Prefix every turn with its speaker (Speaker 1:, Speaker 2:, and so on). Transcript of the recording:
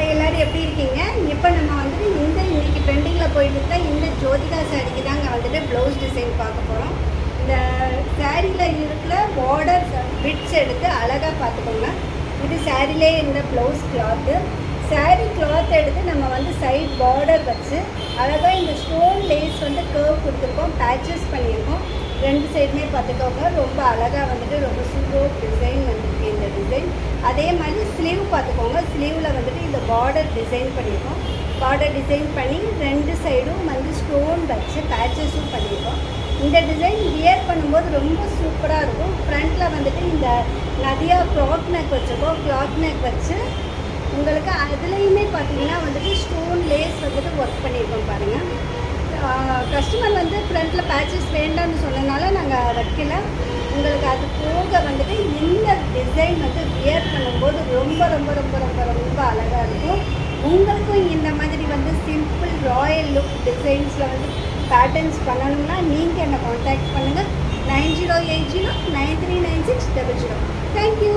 Speaker 1: Hi எல்லோரும் எப்படி இருக்கீங்க? இப்போ நம்ம வந்துட்டு இன்னைக்கு ட்ரெண்டிங்கில் போயிட்டு இருக்க இந்த ஜோதிகா சாரிக்கு தாங்க வந்துட்டு ப்ளவுஸ் டிசைன் பார்க்க போகிறோம். இந்த சாரியில் இருக்கிற பார்டர் பிட்ஸ் எடுத்து அழகாக பார்த்துக்கோங்க. இது சாரிலே இந்த ப்ளவுஸ் கிளாத்து. சாரீ கிளாத் எடுத்து நம்ம வந்து சைட் பார்டர் வச்சு அழகாக இந்த ஸ்டோன் லேஸ் வந்து கர்வ் கொடுத்துருக்கோம், பேச்சஸ் பண்ணியிருக்கோம். ரெண்டு சைடுமே பார்த்துக்கோங்க. ரொம்ப அழகாக வந்துட்டு ரொம்ப சூப்பர் டிசைன் வந்துருக்கு இந்த டிசைன். அதே மாதிரி ஸ்லீவ் பார்த்துக்கோங்க. ஸ்லீவில் வந்துட்டு இந்த பார்டர் டிசைன் பண்ணியிருக்கோம். பார்டர் டிசைன் பண்ணி ரெண்டு சைடும் வந்து ஸ்டோன் வச்சு பேச்சஸும் பண்ணியிருக்கோம். இந்த டிசைன் வியர் பண்ணும்போது ரொம்ப சூப்பராக இருக்கும். ஃப்ரண்ட்டில் வந்துட்டு இந்த நதியா க்ளாத் நெக் வச்சுருக்கோம். க்ளாத் நெக் வச்சு உங்களுக்கு அதுலேயுமே பார்த்தீங்கன்னா வந்துட்டு ஸ்டோன் லேஸ் வந்துட்டு ஒர்க் பண்ணியிருக்கோம் பாருங்கள். கஸ்டமர் வந்து ஃப்ரண்ட்டில் பேச்சஸ் வேண்டாம்னு சொன்னதுனால நாங்கள் வைக்கல. உங்களுக்கு அது போக வந்துட்டு இந்த டிசைன் வந்து வியர் பண்ணும்போது ரொம்ப ரொம்ப ரொம்ப ரொம்ப ரொம்ப அழகாக இருக்கும். உங்களுக்கும் இந்த மாதிரி வந்து சிம்பிள் ராயல் லுக் டிசைன்ஸில் வந்து பேட்டர்ன்ஸ் பண்ணணும்னா நீங்கள் என்னை காண்டாக்ட் பண்ணுங்கள். 9080939600. தேங்க்யூ.